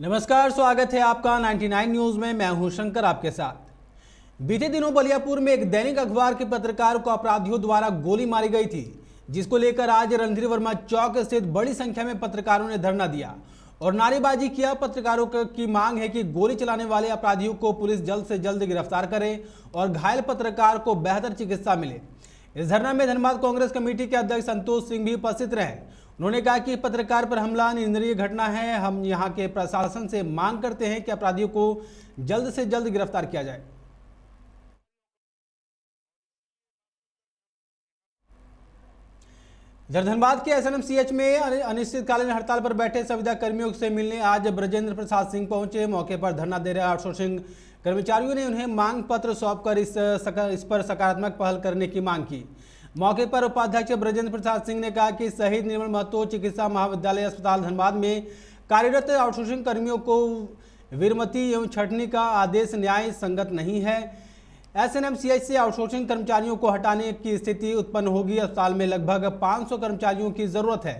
नमस्कार, स्वागत है आपका 99 न्यूज में। मैं हूं शंकर आपके साथ। बीते दिनों बलियापुर में एक दैनिक अखबार के पत्रकार को अपराधियों द्वारा गोली मारी गई थी, जिसको लेकर आज रणधीर वर्मा चौक स्थित बड़ी संख्या में पत्रकारों ने धरना दिया और नारेबाजी किया। पत्रकारों की मांग है कि गोली चलाने वाले अपराधियों को पुलिस जल्द से जल्द गिरफ्तार करे और घायल पत्रकार को बेहतर चिकित्सा मिले। इस धरना में धनबाद कांग्रेस कमेटी के अध्यक्ष संतोष सिंह भी उपस्थित रहे। उन्होंने कहा कि पत्रकार पर हमला निंदनीय घटना है। हम यहां के प्रशासन से मांग करते हैं कि अपराधियों को जल्द से जल्द गिरफ्तार किया जाए। धनबाद के एसएनएमसीएच में अनिश्चितकालीन हड़ताल पर बैठे संविदा कर्मियों से मिलने आज ब्रजेंद्र प्रसाद सिंह पहुंचे। मौके पर धरना दे रहे आउटसोर्सिंग कर्मचारियों ने उन्हें मांग पत्र सौंपकर इस पर सकारात्मक पहल करने की मांग की। मौके पर उपाध्यक्ष ब्रजेंद्र प्रसाद सिंह ने कहा कि शहीद निर्मल महतो चिकित्सा महाविद्यालय अस्पताल धनबाद में कार्यरत आउटसोर्सिंग कर्मियों को विरमति एवं छंटनी का आदेश न्याय संगत नहीं है। एसएनएमसीएच से आउटसोर्सिंग कर्मचारियों को हटाने की स्थिति उत्पन्न होगी। अस्पताल में लगभग 500 कर्मचारियों की जरूरत है।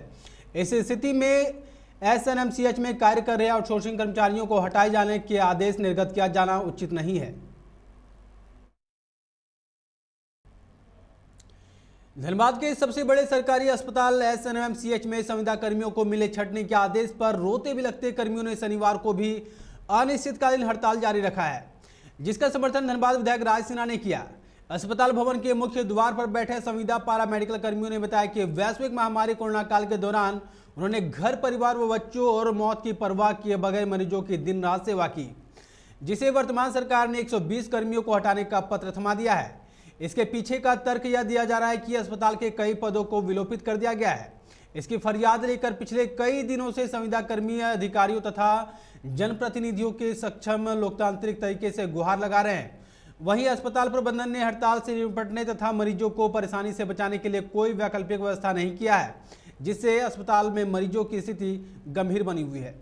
इस स्थिति में एसएनएमसीएच में कार्य कर रहे आउटसोर्सिंग कर्मचारियों को हटाए जाने के आदेश निर्गत किया जाना उचित नहीं है। धनबाद के सबसे बड़े सरकारी अस्पताल एसएनएमसीएच में संविदा कर्मियों को मिले छंटनी के आदेश पर रोते बिलखते कर्मियों ने शनिवार को भी अनिश्चितकालीन हड़ताल जारी रखा है, जिसका समर्थन धनबाद विधायक राज सिन्हा ने किया। अस्पताल भवन के मुख्य द्वार पर बैठे संविदा पारा मेडिकल कर्मियों ने बताया कि वैश्विक महामारी कोरोना काल के दौरान उन्होंने घर परिवार व बच्चों और मौत की परवाह किए बगैर मरीजों की दिन रात सेवा की, जिसे वर्तमान सरकार ने 120 कर्मियों को हटाने का पत्र थमा दिया है। इसके पीछे का तर्क यह दिया जा रहा है कि अस्पताल के कई पदों को विलोपित कर दिया गया है। इसकी फरियाद लेकर पिछले कई दिनों से संविदा कर्मी अधिकारियों तथा जनप्रतिनिधियों के सक्षम लोकतांत्रिक तरीके से गुहार लगा रहे हैं। वहीं अस्पताल प्रबंधन ने हड़ताल से निपटने तथा मरीजों को परेशानी से बचाने के लिए कोई वैकल्पिक व्यवस्था नहीं किया है, जिससे अस्पताल में मरीजों की स्थिति गंभीर बनी हुई है।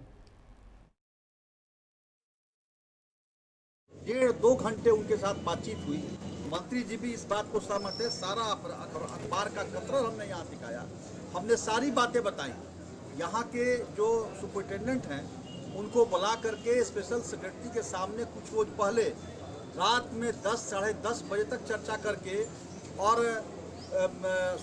1.5-2 घंटे उनके साथ बातचीत हुई। मंत्री जी भी इस बात को सहमत है। सारा अखबार का कतरन हमने यहाँ दिखाया, हमने सारी बातें बताई। यहाँ के जो सुपरिटेंडेंट हैं उनको बुला करके स्पेशल सेक्रेटरी के सामने कुछ रोज पहले रात में 10 साढ़े 10 बजे तक चर्चा करके और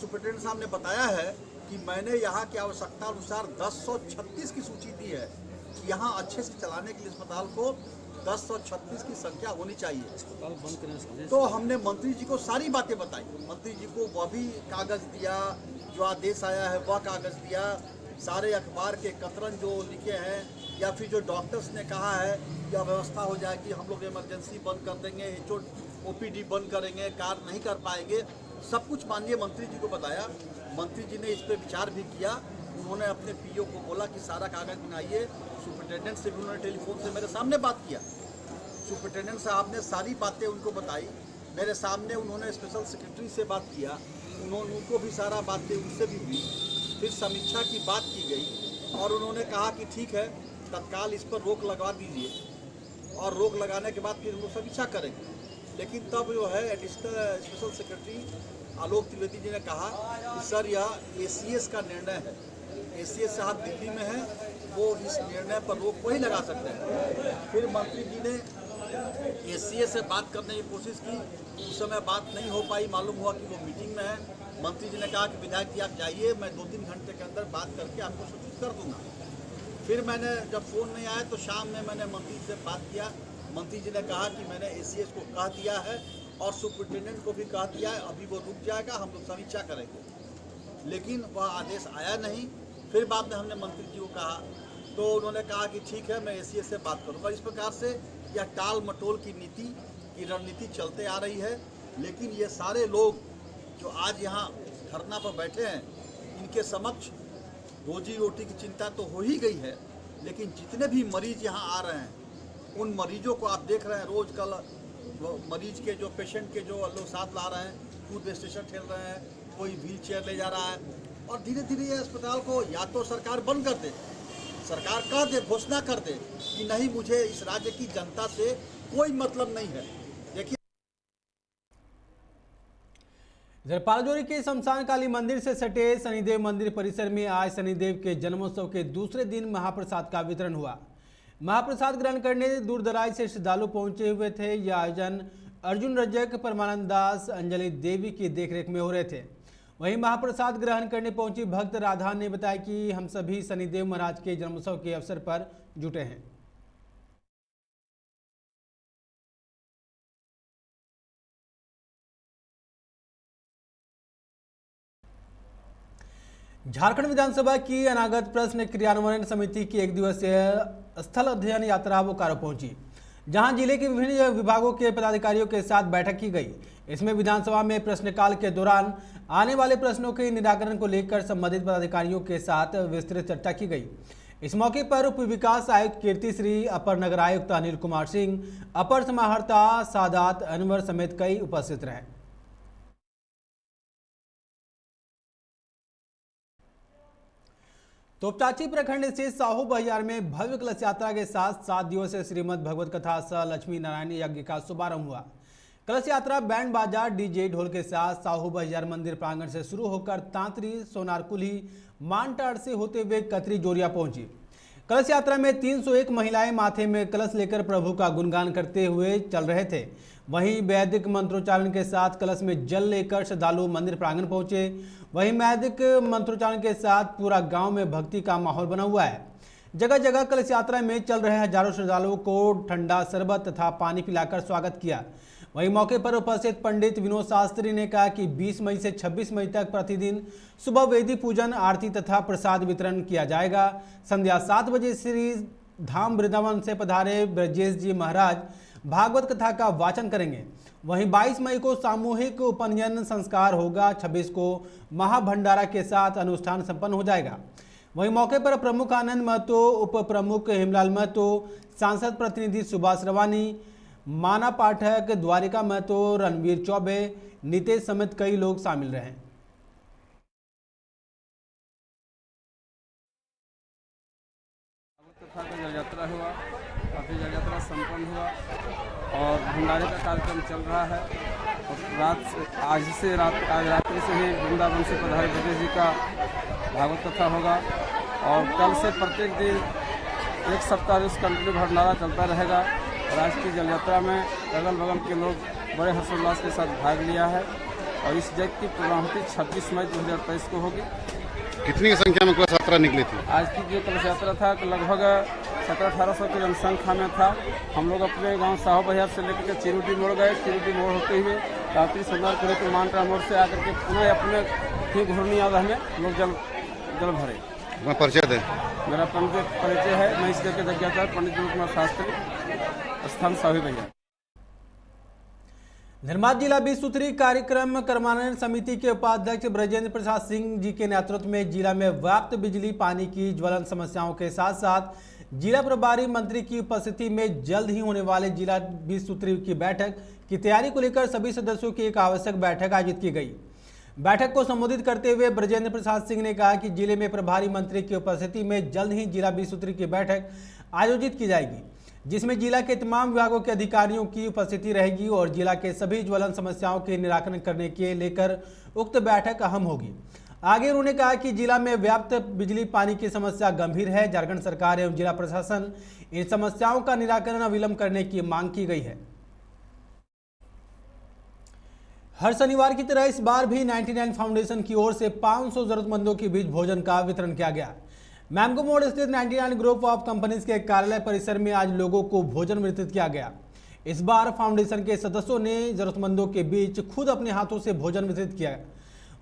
सुपरिटेंडेंट साहब ने बताया है कि मैंने यहाँ की आवश्यकता अनुसार 1036 की सूची दी है कि यहाँ अच्छे से चलाने के लिए अस्पताल को 1036 की संख्या होनी चाहिए। अस्पताल बंद करने तो हमने मंत्री जी को सारी बातें बताई। मंत्री जी को वह भी कागज दिया, जो आदेश आया है वह कागज दिया, सारे अखबार के कतरन जो लिखे हैं, या फिर जो डॉक्टर्स ने कहा है यह व्यवस्था हो जाए कि हम लोग इमरजेंसी बंद कर देंगे, ओपीडी बंद करेंगे, कार्य नहीं कर पाएंगे, सब कुछ माननीय मंत्री जी को बताया। मंत्री जी ने इस पर विचार भी किया। उन्होंने अपने पीओ को बोला कि सारा कागज बनाइए। सुपरिटेंडेंट से भी उन्होंने टेलीफोन से मेरे सामने बात किया। सुपरिटेंडेंट साहब ने सारी बातें उनको बताई मेरे सामने। उन्होंने स्पेशल सेक्रेटरी से बात किया, उनको भी सारा बातें उनसे भी हुई। फिर समीक्षा की बात की गई और उन्होंने कहा कि ठीक है, तत्काल इस पर रोक लगा दीजिए और रोक लगाने के बाद फिर हम लोग समीक्षा करेंगे। लेकिन तब जो है एडिशनल स्पेशल सेक्रेटरी आलोक त्रिवेदी जी ने कहा कि सर यह एसीएस का निर्णय है, एसीएस साहब दिल्ली में है, वो इस निर्णय पर रोक वही लगा सकते हैं। फिर मंत्री जी ने एसीएस से बात करने की कोशिश की, उस समय बात नहीं हो पाई। मालूम हुआ कि वो मीटिंग में है। मंत्री जी ने कहा कि विधायक जी आप जाइए, मैं 2-3 घंटे के अंदर बात करके आपको सूचित कर दूंगा। फिर मैंने जब फ़ोन नहीं आया तो शाम में मैंने मंत्री से बात किया। मंत्री जी ने कहा कि मैंने एसीएस को कह दिया है और सुपरिटेंडेंट को भी कह दिया है, अभी वो रुक जाएगा, हम लोग समीक्षा करेंगे। लेकिन वह आदेश आया नहीं। फिर बाद में हमने मंत्री जी को कहा तो उन्होंने कहा कि ठीक है, मैं एसीएस से बात करूँगा। इस प्रकार से यह टाल मटोल की नीति की रणनीति चलते आ रही है। लेकिन ये सारे लोग जो आज यहाँ धरना पर बैठे हैं, इनके समक्ष रोजी रोटी की चिंता तो हो ही गई है, लेकिन जितने भी मरीज यहाँ आ रहे हैं उन मरीजों को आप देख रहे हैं। रोज कल मरीज के जो पेशेंट के जो लोग साथ ला रहे हैं, फूड स्टेशन ठेल रहे हैं, कोई व्हील चेयर ले जा रहा है। और धीरे धीरे ये अस्पताल को या तो सरकार बंद कर दे, सरकार कह दे, घोषणा कर दे कि नहीं, मुझे इस राज्य की जनता से कोई मतलब नहीं है। देखिए, इधर पालजोरी के शमशान काली मंदिर से सटे शनिदेव मंदिर परिसर में आज शनिदेव के जन्मोत्सव के दूसरे दिन महाप्रसाद का वितरण हुआ। महाप्रसाद ग्रहण करने दूर दराज से श्रद्धालु पहुंचे हुए थे। यह आयोजन अर्जुन रजक, परमानंद दास, अंजलि देवी की देखरेख में हो रहे थे। वहीं महाप्रसाद ग्रहण करने पहुंची भक्त राधा ने बताया कि हम सभी शनिदेव महाराज के जन्मोत्सव के अवसर पर जुटे हैं। झारखंड विधानसभा की अनागत प्रश्न क्रियान्वयन समिति की एक दिवसीय स्थल अध्ययन यात्रा बोकारो पहुंची, जहां जिले के विभिन्न विभागों के पदाधिकारियों के साथ बैठक की गई। इसमें विधानसभा में प्रश्नकाल के दौरान आने वाले प्रश्नों के निराकरण को लेकर संबंधित पदाधिकारियों के साथ विस्तृत चर्चा की गई। इस मौके पर उप विकास आयुक्त कीर्ति श्री, अपर नगर आयुक्त अनिल कुमार सिंह, अपर समाहर्ता सादात अनवर समेत कई उपस्थित रहे। तोपचांची प्रखंड स्थित साहू बहियार में भव्य कलश यात्रा के साथ 7 दिवसीय श्रीमद् भगवत कथा सह लक्ष्मी नारायण यज्ञ का शुभारंभ हुआ। कलश यात्रा बैंड बाजा, डीजे, ढोल के साथ साहू बहियार मंदिर प्रांगण से शुरू होकर तांतरी, सोनारकुली, मानटाड़ से होते हुए कतरी जोरिया पहुंची। कलश यात्रा में 301 महिलाएं माथे में कलश लेकर प्रभु का गुणगान करते हुए चल रहे थे। वहीं वैदिक मंत्रोच्चारण के साथ कलश में जल लेकर श्रद्धालु मंदिर प्रांगण पहुंचे। वहीं वैदिक मंत्रोच्चारण के साथ पूरा गांव में भक्ति का माहौल बना हुआ है। जगह जगह कलश यात्रा में चल रहे हजारों श्रद्धालुओं को ठंडा शरबत तथा पानी पिलाकर स्वागत किया। वहीं मौके पर उपस्थित पंडित विनोद शास्त्री ने कहा कि 20 मई से 26 मई तक प्रतिदिन सुबह वेदी पूजन, आरती तथा प्रसाद वितरण किया जाएगा। संध्या 7 बजे श्री धाम वृंदावन से पधारे ब्रजेश जी महाराज भागवत कथा का वाचन करेंगे। वहीं 22 मई को सामूहिक उपनयन संस्कार होगा। 26 को महाभंडारा के साथ अनुष्ठान संपन्न हो जाएगा। वहीं मौके पर प्रमुख आनंद महतो, उप प्रमुख हेमलाल महतो, सांसद प्रतिनिधि सुभाष रवानी, माना पाठक, द्वारिका महतो, रणवीर चौबे, नितेश समेत कई लोग शामिल रहे। कथा का जल यात्रा हुआ, काफ़ी जल यात्रा संपन्न हुआ और भंडारे का कार्यक्रम चल रहा है। और आज रात्रि से ही वृंदावन से पधारे ब्रजेश जी का भागवत कथा होगा और कल से प्रत्येक दिन 1 सप्ताह उस कंटिन्यू भंडारा चलता रहेगा। और आज की जल यात्रा में अगल बगल के लोग बड़े हर्षोल्लास के साथ भाग लिया है और इस यज्ञ की पूर्णाहुति 26 मई 2023 को होगी। कितनी संख्या में कलश यात्रा निकली थी? आज की जो कलश यात्रा था लगभग 1700-1800 की जनसंख्या में था। हम लोग अपने गांव साहू बहियार से लेकर के चिरुटी मोड़ गए। चिरुटी मोड़ होते हुए रात्रि सोनारपुर के मानटा मोड़ से आकर के पुनः अपने ही घूर्णी आधा में लोग जल भरे। मैं परिचय दें। मेरा परिचय है, मैं इस जगह जज्ञाचार्य पंडित विनोद कुमार शास्त्री, स्थान साहू बहियार। धनबाद जिला 20 सूत्री कार्यक्रम कर्मान्वयन समिति के उपाध्यक्ष ब्रजेंद्र प्रसाद सिंह जी के नेतृत्व में जिला में व्याप्त बिजली पानी की ज्वलंत समस्याओं के साथ साथ जिला प्रभारी मंत्री की उपस्थिति में जल्द ही होने वाले जिला 20 सूत्री की बैठक की तैयारी को लेकर सभी सदस्यों की एक आवश्यक बैठक आयोजित की गई। बैठक को संबोधित करते हुए ब्रजेंद्र प्रसाद सिंह ने कहा कि जिले में प्रभारी मंत्री की उपस्थिति में जल्द ही जिला 20 सूत्री की बैठक आयोजित की जाएगी, जिसमें जिला के तमाम विभागों के अधिकारियों की उपस्थिति रहेगी और जिला के सभी ज्वलंत समस्याओं के निराकरण करने के लेकर उक्त बैठक अहम होगी। आगे उन्होंने कहा कि जिला में व्याप्त बिजली पानी की समस्या गंभीर है। झारखंड सरकार एवं जिला प्रशासन इन समस्याओं का निराकरण अविलंब करने की मांग की गई है। हर शनिवार की तरह इस बार भी 99 फाउंडेशन की ओर से 500 जरूरतमंदों के बीच भोजन का वितरण किया गया। मैमगो मोड़ स्थित 99 ग्रुप ऑफ कंपनीज के कार्यालय परिसर में आज लोगों को भोजन वितरित किया गया। इस बार फाउंडेशन के सदस्यों ने जरूरतमंदों के बीच खुद अपने हाथों से भोजन वितरित किया।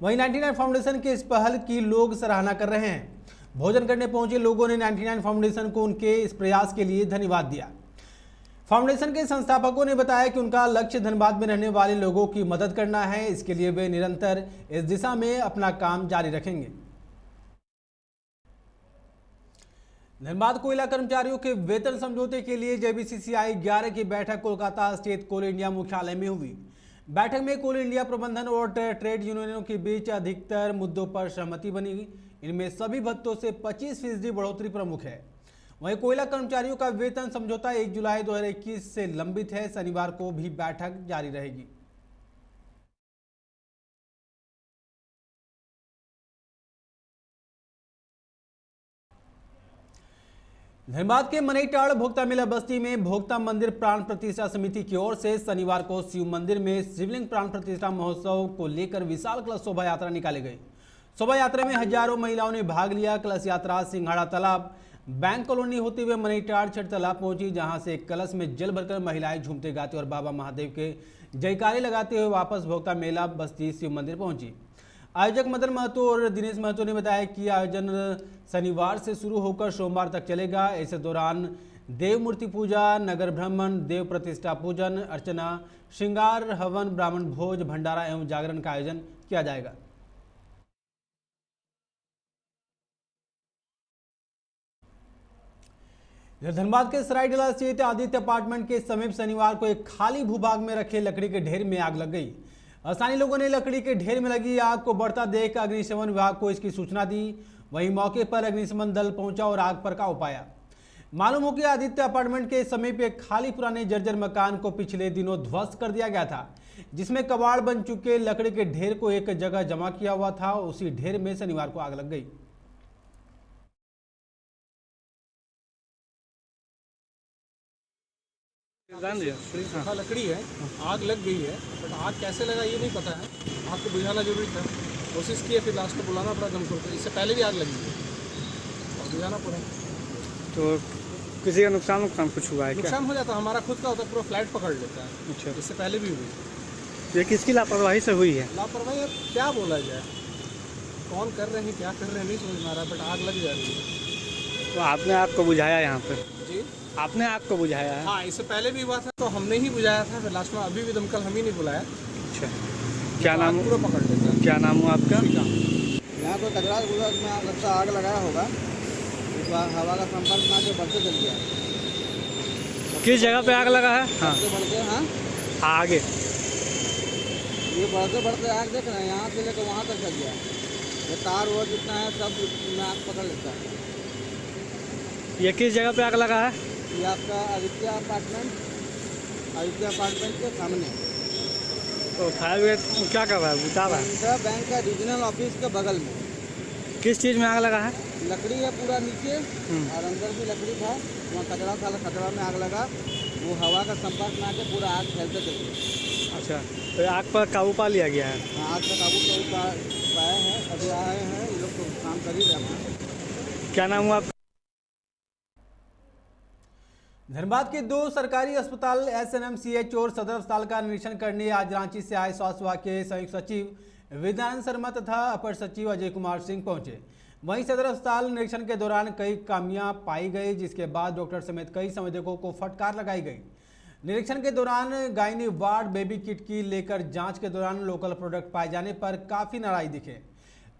वहीं 99 फाउंडेशन के इस पहल की लोग सराहना कर रहे हैं। भोजन करने पहुंचे लोगों ने 99 फाउंडेशन को उनके इस प्रयास के लिए धन्यवाद दिया। फाउंडेशन के संस्थापकों ने बताया कि उनका लक्ष्य धनबाद में रहने वाले लोगों की मदद करना है। इसके लिए वे निरंतर इस दिशा में अपना काम जारी रखेंगे। धनबाद कोयला कर्मचारियों के वेतन समझौते के लिए जेबीसीसीआई 11 की बैठक कोलकाता स्टेट कोल इंडिया मुख्यालय में हुई। बैठक में कोल इंडिया प्रबंधन और ट्रेड यूनियनों के बीच अधिकतर मुद्दों पर सहमति बनी। इनमें सभी भत्तों से 25% बढ़ोतरी प्रमुख है। वहीं कोयला कर्मचारियों का वेतन समझौता 1 जुलाई 2021 से लंबित है। शनिवार को भी बैठक जारी रहेगी। धनबाद के मनईटाड़ भोक्ता मेला बस्ती में भोक्ता मंदिर प्राण प्रतिष्ठा समिति की ओर से शनिवार को शिव मंदिर में शिवलिंग प्राण प्रतिष्ठा महोत्सव को लेकर विशाल कलश शोभा यात्रा निकाली गई। शोभा यात्रा में हजारों महिलाओं ने भाग लिया। कलश यात्रा सिंघाड़ा तालाब बैंक कॉलोनी होते हुए मनईटाड़ छठ तालाब पहुंची, जहां से कलश में जल भरकर महिलाएं झूमते गाते और बाबा महादेव के जयकारे लगाते हुए वापस भोक्ता मेला बस्ती शिव मंदिर पहुंची। आयोजक मदन महतो और दिनेश महतो ने बताया कि आयोजन शनिवार से शुरू होकर सोमवार तक चलेगा। इस दौरान देव मूर्ति पूजा, नगर भ्रमण, देव प्रतिष्ठा पूजन, अर्चना, श्रृंगार, हवन, ब्राह्मण भोज, भंडारा एवं जागरण का आयोजन किया जाएगा। धनबाद के सरायडला स्थित आदित्य अपार्टमेंट के समीप शनिवार को एक खाली भूभाग में रखे लकड़ी के ढेर में आग लग गई। स्थानीय लोगों ने लकड़ी के ढेर में लगी आग को बढ़ता देख अग्निशमन विभाग को इसकी सूचना दी। वहीं मौके पर अग्निशमन दल पहुंचा और आग पर काबू पाया। मालूम हो कि आदित्य अपार्टमेंट के समीप एक खाली पुराने जर्जर मकान को पिछले दिनों ध्वस्त कर दिया गया था, जिसमें कबाड़ बन चुके लकड़ी के ढेर को एक जगह जमा किया हुआ था। उसी ढेर में शनिवार को आग लग गई। सूखा लकड़ी है, आग लग गई है, बट आग कैसे लगा ये नहीं पता है। आग को बुझाना जरूरी था, कोशिश की है, फिर लास्ट को बुलाना पड़ा दमकल को। इससे पहले भी आग लगी है और बुझाना पड़ा। तो किसी का नुकसान कुछ हुआ है क्या? नुकसान हो जाता है, हमारा खुद का होता है, पूरा फ्लैट पकड़ लेता है। अच्छा, इससे पहले भी हुई। ये किसकी लापरवाही से हुई है? लापरवाही अब क्या बोला जाए, कौन कर रहे हैं, क्या कर रहे हैं नहीं समझ में आ रहा है, बट आग लग जा रही है। तो आपने आग को बुझाया यहाँ पे? जी, आपने आग को बुझाया है? हाँ, इससे पहले भी हुआ था तो हमने ही बुझाया था, फिर लास्ट में अभी भी दमकल हम ही नहीं बुलाया। अच्छा, क्या नाम? पूरा पकड़ लेता है। क्या नाम हुआ आपका? यहाँ तो तगड़ा गुजर में लगता आग लगाया होगा, इस बार हवा का संपर्क में आके बढ़ते चल गया। किस जगह पे आग लगा है? हाँ, बढ़ते हाँ आगे ये बढ़ते बढ़ते आग देख रहे हैं, यहाँ से लेकर वहाँ तक चल गया। ये तार वो जितना है सब में आग पकड़ लेता है। ये किस जगह पे आग लगा है? ये आपका आदित्य अपार्टमेंट के सामने तो फायर ब्रिगेड क्या कर रहा है? बुझा रहा है? इंडिया बैंक का रीजनल ऑफिस के बगल में। किस चीज़ में आग लगा है? लकड़ी है पूरा नीचे और अंदर भी लकड़ी था, वहाँ कचरा था, कचरा में आग लगा, वो हवा का संपर्क में आके पूरा आग फैलते चल गया। अच्छा, तो आग पर काबू पा लिया गया है? आग का काबू पाया है, अभी आए हैं ये लोग तो काम कर ही रहे हैं। क्या नाम हुआ आपका? धनबाद के दो सरकारी अस्पताल SNMCH और सदर अस्पताल का निरीक्षण करने आज रांची से आए स्वास्थ्य विभाग के संयुक्त सचिव विद्यानंद शर्मा तथा अपर सचिव अजय कुमार सिंह पहुंचे। वहीं सदर अस्पताल निरीक्षण के दौरान कई खामियां पाई गई, जिसके बाद डॉक्टर समेत कई संवेदकों को फटकार लगाई गई। निरीक्षण के दौरान गायनी वार्ड बेबी किट की लेकर जांच के दौरान लोकल प्रोडक्ट पाए जाने पर काफ़ी नाराज दिखे।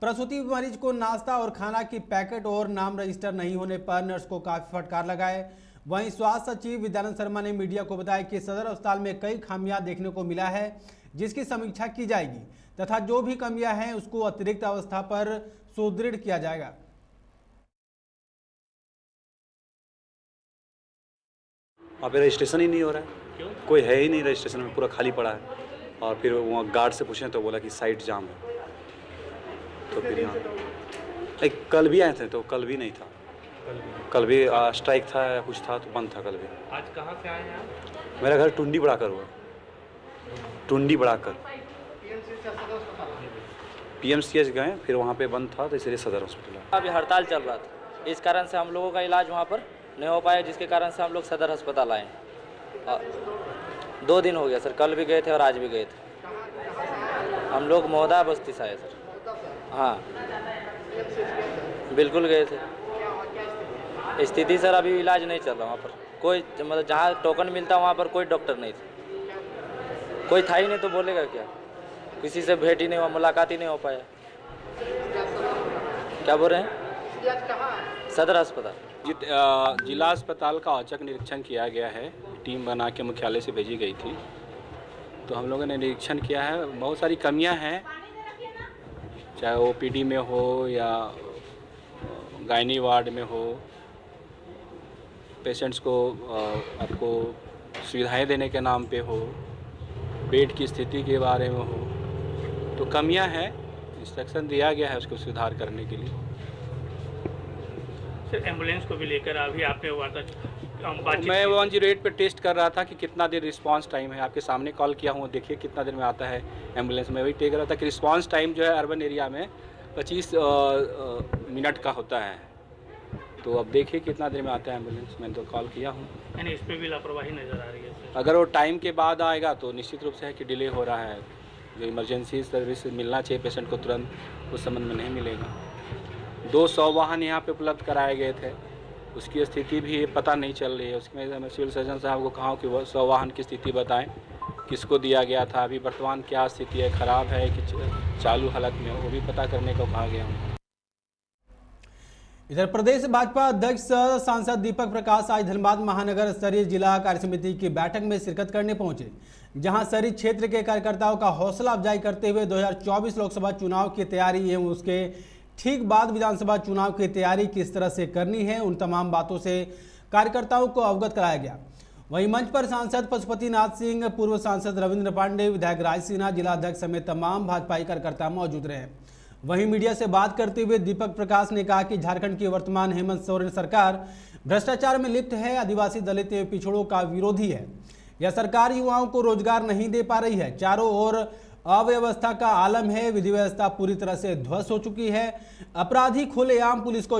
प्रसूति मरीज को नाश्ता और खाना की पैकेट और नाम रजिस्टर नहीं होने पर नर्स को काफ़ी फटकार लगाए। वहीं स्वास्थ्य सचिव विद्यानंद शर्मा ने मीडिया को बताया कि सदर अस्पताल में कई खामियां देखने को मिला है, जिसकी समीक्षा की जाएगी तथा जो भी कमियां हैं उसको अतिरिक्त अवस्था पर सुदृढ़ किया जाएगा। वहाँ पे रजिस्ट्रेशन ही नहीं हो रहा है। क्यों? कोई है ही नहीं रजिस्ट्रेशन में, पूरा खाली पड़ा है। और फिर वहाँ गार्ड से पूछे तो बोला कि साइट जाम है। तो फिर यहाँ कल भी आए थे तो कल भी नहीं था। कल भी स्ट्राइक था या कुछ था तो बंद था कल भी। आज कहाँ से आए हैं आप? मेरा घर टुंडी बढ़ाकर हुआ, टुंडी बढ़ाकर PMCH गए, फिर वहाँ पे बंद था तो इसलिए सदर हॉस्पिटल। अभी हड़ताल चल रहा था, इस कारण से हम लोगों का इलाज वहाँ पर नहीं हो पाया, जिसके कारण से हम लोग सदर अस्पताल आए। 2 दिन हो गया सर, कल भी गए थे और आज भी गए थे। हम लोग मोहदा बस्ती से आए सर। हाँ बिल्कुल गए थे। स्थिति सर अभी इलाज नहीं चल रहा वहाँ पर, कोई मतलब जहाँ टोकन मिलता वहाँ पर कोई डॉक्टर नहीं था, कोई था ही नहीं तो बोलेगा क्या। किसी से भेंट ही नहीं हुआ, मुलाकात ही नहीं हो पाया। क्या बोल रहे हैं? सदर अस्पताल जिला अस्पताल का औचक निरीक्षण किया गया है, टीम बना के मुख्यालय से भेजी गई थी। तो हम लोगों ने निरीक्षण किया है, बहुत सारी कमियां हैं, चाहे OPD में हो या गायनी वार्ड में हो, पेशेंट्स को आपको सुविधाएं देने के नाम पे हो, बेड की स्थिति के बारे में हो, तो कमियां हैं। इंस्ट्रक्शन दिया गया है उसको सुधार करने के लिए। सर एम्बुलेंस को भी लेकर अभी आपने बातचीत मैं 108 पे टेस्ट कर रहा था कि कितना देर रिस्पांस टाइम है। आपके सामने कॉल किया हूँ, देखिए कितना देर में आता है एम्बुलेंस। मैं वही टेक रहा था कि रिस्पांस टाइम जो है अर्बन एरिया में 25 मिनट का होता है। तो अब देखिए कितना देर में आता है एम्बुलेंस। मैंने तो कॉल किया हूँ। यानी इस पर भी लापरवाही नज़र आ रही है सर। अगर वो टाइम के बाद आएगा तो निश्चित रूप से है कि डिले हो रहा है। जो इमरजेंसी सर्विस मिलना चाहिए पेशेंट को तुरंत, उस संबंध में नहीं मिलेगा। 200 वाहन यहाँ पे उपलब्ध कराए गए थे, उसकी स्थिति भी पता नहीं चल रही है। उसमें मैं सिविल सर्जन साहब को कहा कि वो 100 वाहन की स्थिति बताएं, किसको दिया गया था, अभी वर्तमान क्या स्थिति है, ख़राब है कि चालू हालत में, वो भी पता करने को कहा गया हूँ। इधर प्रदेश भाजपा अध्यक्ष सह सांसद दीपक प्रकाश आज धनबाद महानगर स्तरीय जिला कार्य समिति की बैठक में शिरकत करने पहुंचे, जहां शहरी क्षेत्र के कार्यकर्ताओं का हौसला अफजाई करते हुए 2024 लोकसभा चुनाव की तैयारी एवं उसके ठीक बाद विधानसभा चुनाव की तैयारी किस तरह से करनी है, उन तमाम बातों से कार्यकर्ताओं को अवगत कराया गया। वहीं मंच पर सांसद पशुपतिनाथ सिंह, पूर्व सांसद रविंद्र पांडे, विधायक राज सिन्हा, जिला अध्यक्ष समेत तमाम भाजपाई कार्यकर्ता मौजूद रहे। वहीं मीडिया से बात करते हुए दीपक प्रकाश ने कहा कि झारखंड की वर्तमान हेमंत सोरेन सरकार भ्रष्टाचार में लिप्त है, आदिवासी, दलित एवं पिछड़ों का विरोधी है। यह सरकार युवाओं को रोजगार नहीं दे पा रही है। चारों ओर अव्यवस्था का आलम है, विधि व्यवस्था पूरी तरह से ध्वस्त हो चुकी है। अपराधी खुलेआम पुलिस को